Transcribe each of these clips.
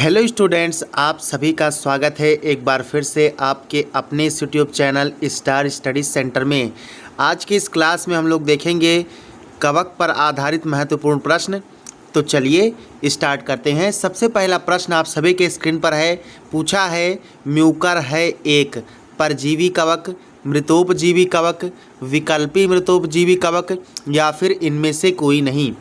Hello students, आप सभी का स्वागत है एक बार फिर से आपके अपने इस YouTube channel star study centre में। आज की इस क्लास में हम लोग देखेंगे कवक पर आधारित महत्वपूर्ण प्रश्न। तो चलिए स्टार्ट करते हैं। सबसे पहला प्रश्न आप सभी के स्क्रीन पर है। पूछा है म्यूकर है एक परजीवी कवक, मृतोपजीवी कवक, विकल्पी मृतोपजीवी कवक या फिर इनमें से कोई नहीं।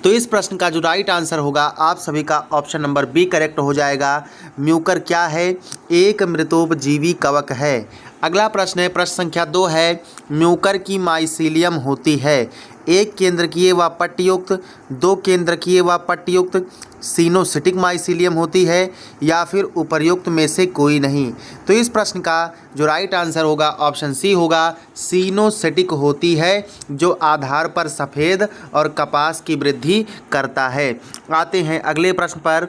तो इस प्रश्न का जो राइट आंसर होगा आप सभी का ऑप्शन नंबर बी करेक्ट हो जाएगा। म्यूकर क्या है? एक मृतोपजीवी कवक है। अगला प्रश्न है, प्रश्न संख्या 2 है। म्यूकर की माइसीलियम होती है एक केंद्रकीय व पट्टयुक्त, दो केंद्रकीय व पट्टयुक्त, सिनोसिटिक माइसीलियम होती है या फिर उपर्युक्त में से कोई नहीं। तो इस प्रश्न का जो राइट आंसर होगा ऑप्शन सी होगा, सिनोसिटिक होती है जो आधार पर सफ़ेद और कपास की वृद्धि करता है। आते हैं अगले प्रश्न पर।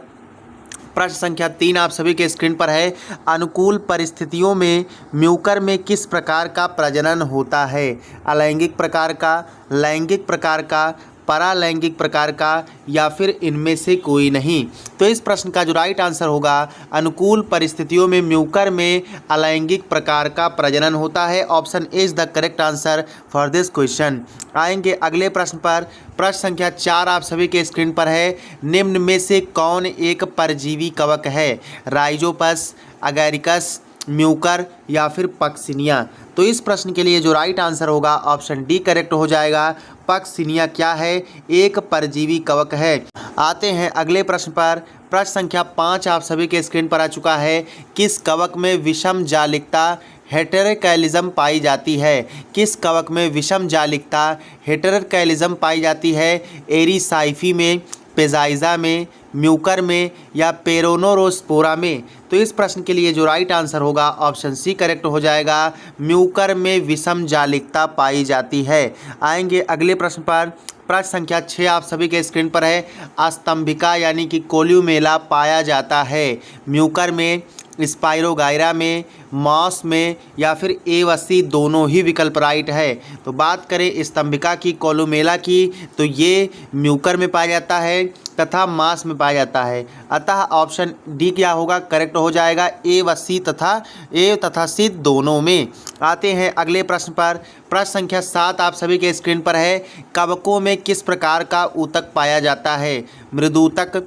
प्रश्न संख्या 3 आप सभी के स्क्रीन पर है। अनुकूल परिस्थितियों में म्यूकर में किस प्रकार का प्रजनन होता है? अलैंगिक प्रकार का, लैंगिक प्रकार का, परालैंगिक प्रकार का या फिर इनमें से कोई नहीं। तो इस प्रश्न का जो राइट आंसर होगा, अनुकूल परिस्थितियों में म्यूकर में अलैंगिक प्रकार का प्रजनन होता है। Option A is the correct answer for this question. आएंगे अगले प्रश्न पर। प्रश्न संख्या 4 आप सभी के स्क्रीन पर है। निम्न में से कौन एक परजीवी कवक है? राइजोपस, अगैरिकस, म्यूकर या फिर पक्सिनिया। तो इस प्रश्न के लिए जो राइट आंसर होगा ऑप्शन डी करेक्ट हो जाएगा। पक्सिनिया क्या है? एक परजीवी कवक है। आते हैं अगले प्रश्न पर। प्रश्न संख्या 5 आप सभी के स्क्रीन पर आ चुका है। किस कवक में विषम जालिकता हेटेरोकैलिज्म पाई जाती है? किस कवक में विषम जालिकता हेटेरोकैलिज्म पाई जाती है? एरिसाइफी में, पेजाइजा में, म्यूकर में या पेरोनोरोस्पोरा में। तो इस प्रश्न के लिए जो राइट आंसर होगा ऑप्शन सी करेक्ट हो जाएगा। म्यूकर में विषम जालिकता पाई जाती है। आएंगे अगले प्रश्न पर। प्रश्न संख्या 6 आप सभी के स्क्रीन पर है। अस्तंभिका यानी कि कोल्यूमेला पाया जाता है म्यूकर में, स्पाइरोगाइरा में, मॉस में या फिर ए व सी दोनों ही विकल्प राइट है। तो बात करें स्तंभिका की, कोलुमेला की, तो ये म्यूकर में पाया जाता है तथा मांस में पाया जाता है। अतः ऑप्शन डी क्या होगा? करेक्ट हो जाएगा। ए तथा सी दोनों में। आते हैं अगले प्रश्न पर। प्रश्न संख्या 7 आप सभी के स्क्रीन पर है। कवकों में किस प्रकार का ऊतक पाया जाता है? मृदूतक,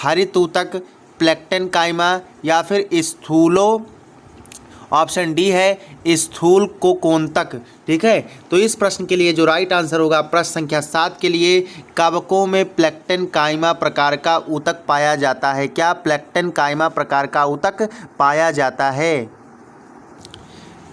हरित ऊतक, प्लेक्टन काइमा या फिर स्थूलो। ऑप्शन डी है स्थूल कोकोन्तक। ठीक है, तो इस प्रश्न के लिए जो राइट आंसर होगा प्रश्न संख्या 7 के लिए, कवकों में प्लेक्टन काइमा प्रकार का ऊतक पाया जाता है। क्या प्लेक्टन काइमा प्रकार का ऊतक पाया जाता है?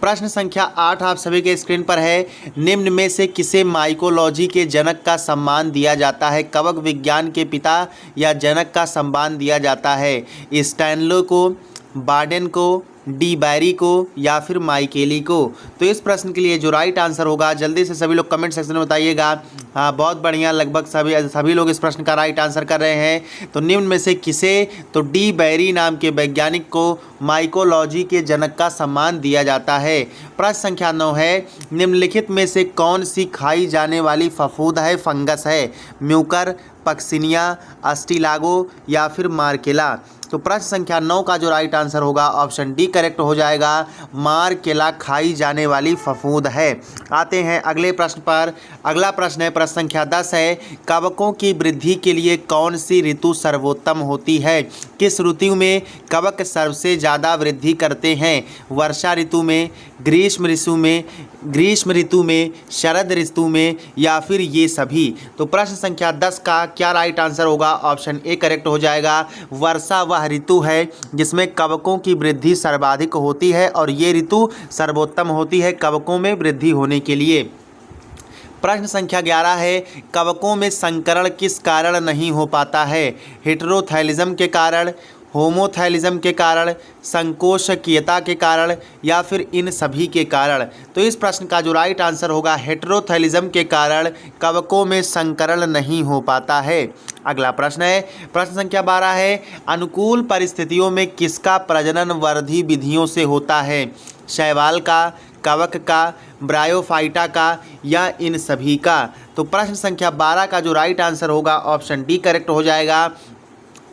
प्रश्न संख्या 8 आप सभी के स्क्रीन पर है। निम्न में से किसे माइकोलॉजी के जनक का सम्मान दिया जाता है? कवक विज्ञान के पिता या जनक का सम्मान दिया जाता है? स्टैनलो को, बार्डेन को, डी बैरी को या फिर माइकेली को। तो इस प्रश्न के लिए जो राइट आंसर होगा, जल्दी से सभी लोग कमेंट सेक्शन में बताइएगा। हाँ, बहुत बढ़िया, लगभग सभी लोग इस प्रश्न का राइट आंसर कर रहे हैं। तो निम्न में से किसे? तो डी बैरी नाम के वैज्ञानिक को माइकोलॉजी के जनक का सम्मान दिया जाता है। प्रश्न संख्या 9 है। निम्नलिखित में से कौन सी खाई जाने वाली फफूंद है, फंगस है? म्यूकर, पक्सिनिया, अस्टिलागो या फिर मार्केला। तो प्रश्न संख्या 9 का जो राइट आंसर होगा ऑप्शन डी करेक्ट हो जाएगा। मार्केला खाई जाने वाली फफूंद है। आते हैं अगले प्रश्न पर। अगला प्रश्न है, प्रश्न संख्या 10 है। कवकों की वृद्धि के लिए कौन सी ऋतु सर्वोत्तम होती है? किस ऋतु में कवक सबसे ज़्यादा वृद्धि करते हैं? वर्षा ऋतु में, ग्रीष्म ऋतु में, शरद ऋतु में या फिर ये सभी। तो प्रश्न संख्या 10 का क्या राइट आंसर होगा? ऑप्शन ए करेक्ट हो जाएगा। वर्षा वह ऋतु है जिसमें कवकों की वृद्धि सर्वाधिक होती है और ये ऋतु सर्वोत्तम होती है कवकों में वृद्धि होने के लिए। प्रश्न संख्या 11 है। कवकों में संकरण किस कारण नहीं हो पाता है? हेटेरोथैलिज्म के कारण, होमोथैलिज्म के कारण, संकोचकीयता के कारण या फिर इन सभी के कारण। तो इस प्रश्न का जो राइट आंसर होगा, हेटेरोथैलिज्म के कारण कवकों में संकरण नहीं हो पाता है। अगला प्रश्न है, प्रश्न संख्या 12 है। अनुकूल परिस्थितियों में किसका प्रजनन वर्धी विधियों से होता है? शैवाल का, कवक का, ब्रायोफाइटा का या इन सभी का। तो प्रश्न संख्या 12 का जो राइट आंसर होगा ऑप्शन डी करेक्ट हो जाएगा।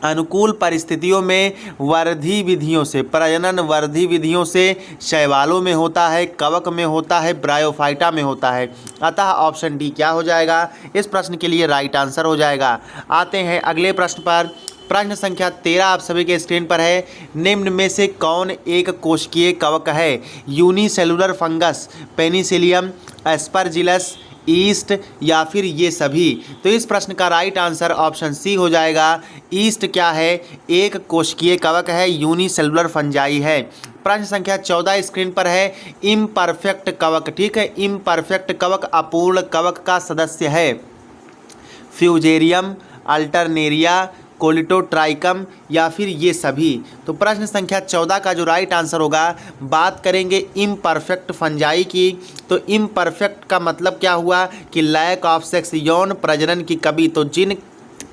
अनुकूल परिस्थितियों में वर्धी विधियों से, प्रजनन वर्धी विधियों से शैवालों में होता है, कवक में होता है, ब्रायोफाइटा में होता है। अतः ऑप्शन डी क्या हो जाएगा, इस प्रश्न के लिए राइट आंसर हो जाएगा। आते हैं अगले प्रश्न पर। प्रश्न संख्या 13 आप सभी के स्क्रीन पर है। निम्न में से कौन एक कोशिकीय कवक है? Unicellular fungus, Penicillium, Aspergillus, east या फिर ये सभी? तो इस प्रश्न का राइट आंसर ऑप्शन सी हो जाएगा। ईस्ट क्या है? एक कोशिकीय कवक है, यूनिसेलुलर फंजाई है। प्रश्न संख्या 14 स्क्रीन पर है। इम्परफेक्ट कवक, ठीक है, इम्परफेक्ट कवक अपूर्ण कवक का सदस्य है। फ्यूजेरियम, अल्टरनेरिया, कोलिटोट्राइकम या फिर ये सभी? तो प्रश्न संख्या 14 का जो राइट आंसर होगा, बात करेंगे इम्परफेक्ट फंजाई की। तो इम्परफेक्ट का मतलब क्या हुआ कि लैक ऑफ सेक्स, यौन प्रजनन की कमी। तो जिन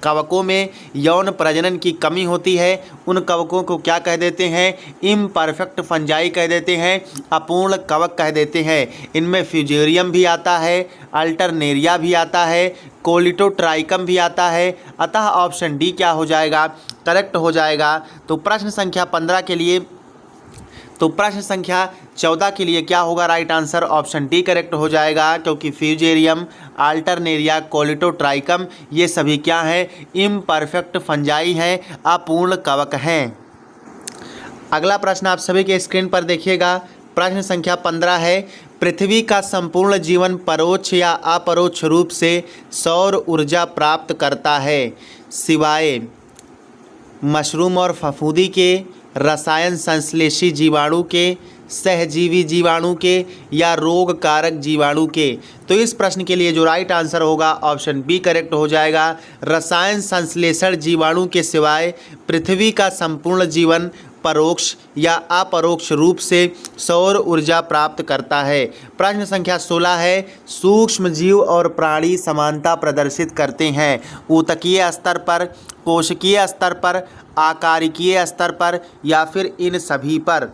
कवकों में यौन प्रजनन की कमी होती है उन कवकों को क्या कह देते हैं? इम्परफेक्ट फंजाई कह देते हैं, अपूर्ण कवक कह देते हैं। इनमें फ्यूजेरियम भी आता है, अल्टरनेरिया भी आता है, कोलिटोट्राइकम भी आता है। अतः ऑप्शन डी क्या हो जाएगा, करेक्ट हो जाएगा। तो प्रश्न संख्या 15 के लिए, तो प्रश्न संख्या 14 के लिए क्या होगा right answer? Option D correct हो जाएगा, क्योंकि फ्यूजेरियम, अल्टरनेरिया, कोलिटोट्राइकम ये सभी क्या हैं? इम्परफेक्ट फंजाई हैं, अपूर्ण कवक हैं। अगला प्रश्न आप सभी के स्क्रीन पर देखिएगा। प्रश्न संख्या 15 है। पृथ्वी का संपूर्ण जीवन परोक्ष या अपरोक्ष रूप से सौर ऊर्जा प्राप्त करता है, सिवाय मशरूम और फफूंदी के, रसायन संश्लेषी जीवाणु के, सहजीवी जीवाणु के या रोग कारक जीवाणु के? तो इस प्रश्न के लिए जो राइट आंसर होगा ऑप्शन बी करेक्ट हो जाएगा। रसायन संश्लेषण जीवाणु के सिवाय पृथ्वी का संपूर्ण जीवन परोक्ष या अपरोक्ष रूप से सौर ऊर्जा प्राप्त करता है। प्रश्न संख्या 16 है। सूक्ष्म जीव और प्राणी समानता प्रदर्शित करते हैं, ऊतकीय स्तर पर, कोशिकीय स्तर पर, आकारिकीय स्तर पर या फिर इन सभी पर?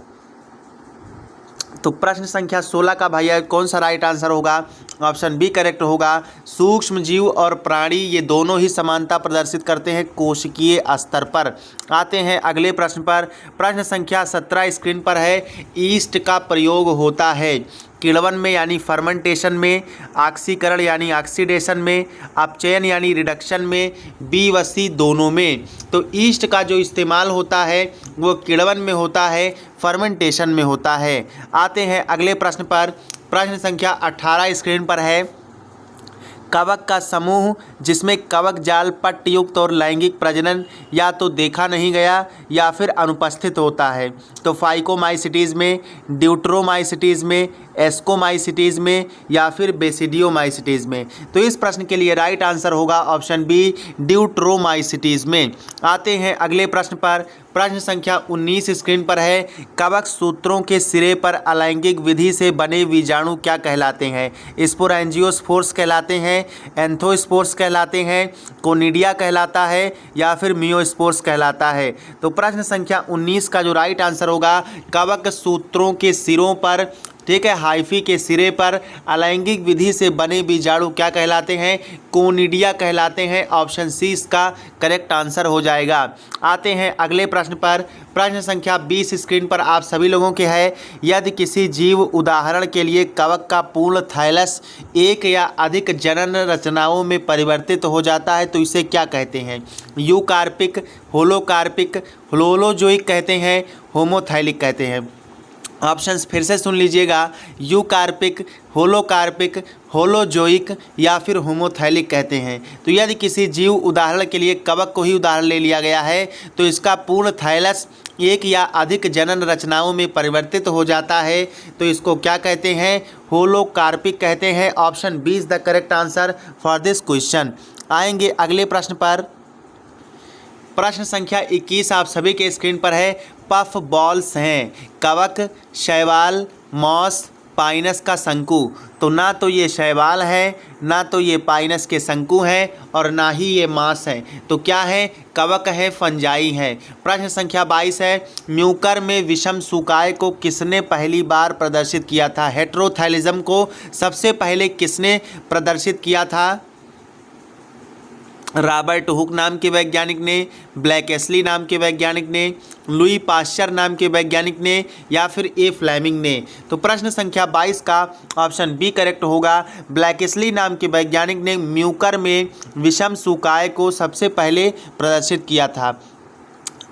तो प्रश्न संख्या 16 का भैया कौन सा राइट आंसर होगा? ऑप्शन बी करेक्ट होगा। सूक्ष्म जीव और प्राणी ये दोनों ही समानता प्रदर्शित करते हैं कोशिकीय स्तर पर। आते हैं अगले प्रश्न पर। प्रश्न संख्या 17 स्क्रीन पर है। ईस्ट का प्रयोग होता है किण्वन में यानी फर्मेंटेशन में, ऑक्सीकरण यानी ऑक्सीडेशन में, अपचयन यानी रिडक्शन में, बी व सी दोनों में? तो ईस्ट का जो इस्तेमाल होता है वो किण्वन में होता है, फर्मेंटेशन में होता है। आते हैं अगले प्रश्न पर। प्रश्न संख्या 18 स्क्रीन पर है। कवक का समूह जिसमें कवक जाल पट्टयुक्त और लैंगिक प्रजनन या तो देखा नहीं गया या फिर अनुपस्थित होता है। तो फाइकोमाइसिटीज़ में, ड्यूट्रोमाइसिटीज़ में, एस्कोमाइसिटीज़ में या फिर बेसिडियोमाइसिटीज़ में? तो इस प्रश्न के लिए राइट आंसर होगा ऑप्शन बी, ड्यूट्रोमाइसिटीज़ में। आते हैं अगले प्रश्न पर। प्रश्न संख्या 19 स्क्रीन पर है। कवक सूत्रों के सिरे पर अलैंगिक विधि से बने बीजाणु क्या कहलाते हैं? स्पोरेंजियोस्पोर्स कहलाते हैं, एंथोस्पोर्स कहलाते हैं, कोनिडिया कहलाता है या फिर मियोस्पोर्स कहलाता है? तो प्रश्न संख्या 19 का जो राइट आंसर होगा, कवक सूत्रों के सिरों पर, ठीक है, हाइफी के सिरे पर अलैंगिक विधि से बने बीजाणु क्या कहलाते हैं? कोनिडिया कहलाते हैं। ऑप्शन सी इसका करेक्ट आंसर हो जाएगा। आते हैं अगले प्रश्न पर। प्रश्न संख्या 20 स्क्रीन पर आप सभी लोगों के है। यदि किसी जीव उदाहरण के लिए कवक का पूर्ण थैलस एक या अधिक जनन रचनाओं में परिवर्तित हो जाता है तो इसे क्या कहते हैं? यूकार्पिक, होलोकार्पिक, होलोजोइक कहते हैं, होमोथैलिक कहते हैं? ऑप्शंस फिर से सुन लीजिएगा। यूकार्पिक, होलोकार्पिक, होलोजोइक या फिर होमोथैलिक कहते हैं। तो यदि किसी जीव उदाहरण के लिए कवक को ही उदाहरण ले लिया गया है तो इसका पूर्ण थैलस एक या अधिक जनन रचनाओं में परिवर्तित हो जाता है तो इसको क्या कहते हैं? होलोकार्पिक कहते हैं। Option B is the correct answer for this question. आएंगे अगले प्रश्न पर। प्रश्न संख्या 21 आप सभी के स्क्रीन पर है। पफ बॉल्स हैं कवक, शैवाल, मॉस, पाइनस का शंकु। तो ना तो ये शैवाल है, ना तो ये पाइनस के शंकु हैं और ना ही ये मांस हैं। तो क्या है? कवक है, फंजाई है। प्रश्न संख्या 22 है। म्यूकर में विषम सुकाय को किसने पहली बार प्रदर्शित किया था? हेटेरोथैलिज्म को सबसे पहले किसने प्रदर्शित किया था? रॉबर्ट हुक नाम के वैज्ञानिक ने, ब्लैकेस्ली नाम के वैज्ञानिक ने, लुई पाश्चर नाम के वैज्ञानिक ने, या फिर ए फ्लेमिंग ने। तो प्रश्न संख्या 22 का ऑप्शन बी करेक्ट होगा। ब्लैकेस्ली नाम के वैज्ञानिक ने म्यूकर में विषम सूकाय को सबसे पहले प्रदर्शित किया था।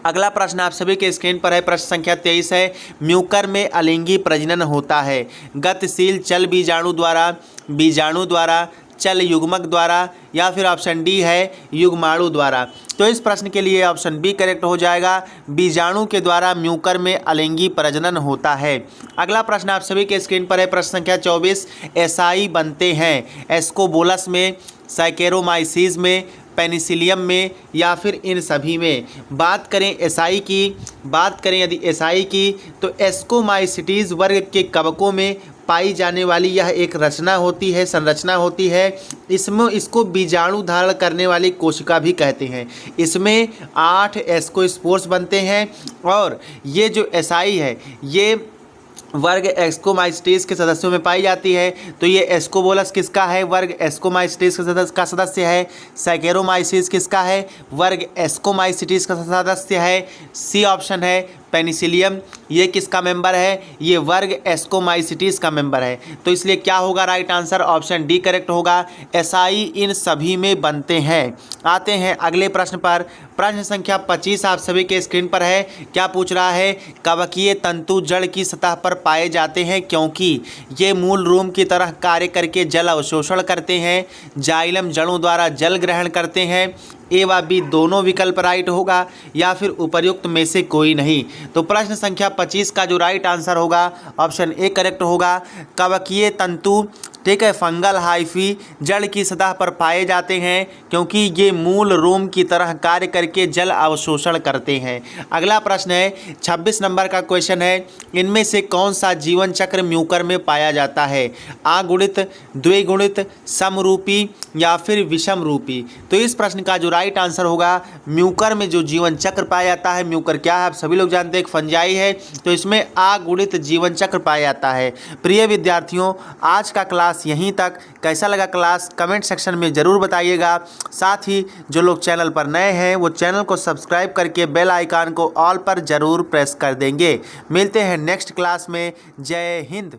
अगला प्रश्न आप सभी के स्क्रीन पर है, प्रश्न संख्या 23 है। म्यूकर में अलिंगी प्रजनन होता है गतिशील चल बीजाणु द्वारा, चल युग्मक द्वारा, या फिर ऑप्शन डी है युग्माणु द्वारा। तो इस प्रश्न के लिए ऑप्शन बी करेक्ट हो जाएगा, बीजाणु के द्वारा म्यूकर में अलिंगी प्रजनन होता है। अगला प्रश्न आप सभी के स्क्रीन पर है, प्रश्न संख्या 24। एसाई बनते हैं एस्कोबोलस में, सैकेरोमाइसीज में, पेनिसिलियम में, या फिर इन सभी में। बात करें यदि एसाई की तो एस्कोमाइसिटीज वर्ग के कवकों में पाई जाने वाली यह एक संरचना होती है। इसको बीजाणु धारण करने वाली कोशिका भी कहते हैं। इसमें 8 एस्कोस्पोर्स बनते हैं और ये जो एसाई है ये वर्ग एस्कोमाइसिटीज के सदस्यों में पाई जाती है। तो ये एस्कोबोलस किसका है? वर्ग एस्कोमाइसिटीज का सदस्य है। सैकेरोमाइसीज किसका है? वर्ग एस्कोमाइसिटीज का सदस्य है। सी ऑप्शन है पेनिसिलियम, ये किसका मेंबर है? ये वर्ग एस्कोमाइसिटीज का मेंबर है। तो इसलिए क्या होगा right answer? Option D correct होगा, एसाई इन सभी में बनते हैं। आते हैं अगले प्रश्न पर। प्रश्न संख्या 25 आप सभी के स्क्रीन पर है। क्या पूछ रहा है? कवकीय तंतु जड़ की सतह पर पाए जाते हैं क्योंकि ये मूल रूम की तरह कार्य करके जल अवशोषण करते हैं, जाइलम जड़ों द्वारा जल ग्रहण करते हैं। ए व बी दोनों विकल्प राइट होगा या फिर उपर्युक्त में से कोई नहीं। तो प्रश्न संख्या 25 का जो राइट आंसर होगा ऑप्शन ए करेक्ट होगा। कवकीय तंतु ठीक है फंगल हाइफी जड़ की सतह पर पाए जाते हैं क्योंकि ये मूल रोम की तरह कार्य करके जल अवशोषण करते हैं। अगला प्रश्न है 26 नंबर का क्वेश्चन है, इनमें से कौन सा जीवन चक्र म्यूकर में पाया जाता है? अगुणित, द्विगुणित, समरूपी या फिर विषम रूपी? तो इस प्रश्न का जो राइट आंसर होगा म्यूकर में जो जीवन चक्र पाया जाता है, म्यूकर क्या है आप सभी लोग जानते हैं, एक फंजाई है, तो इसमें अगुणित जीवन चक्र पाया जाता है। प्रिय विद्यार्थियों, आज का क्लास यहीं तक। कैसा लगा क्लास कमेंट सेक्शन में ज़रूर बताइएगा। साथ ही जो लोग चैनल पर नए हैं वो चैनल को सब्सक्राइब करके बेल आइकन को ऑल पर ज़रूर प्रेस कर देंगे। मिलते हैं नेक्स्ट क्लास में। जय हिंद।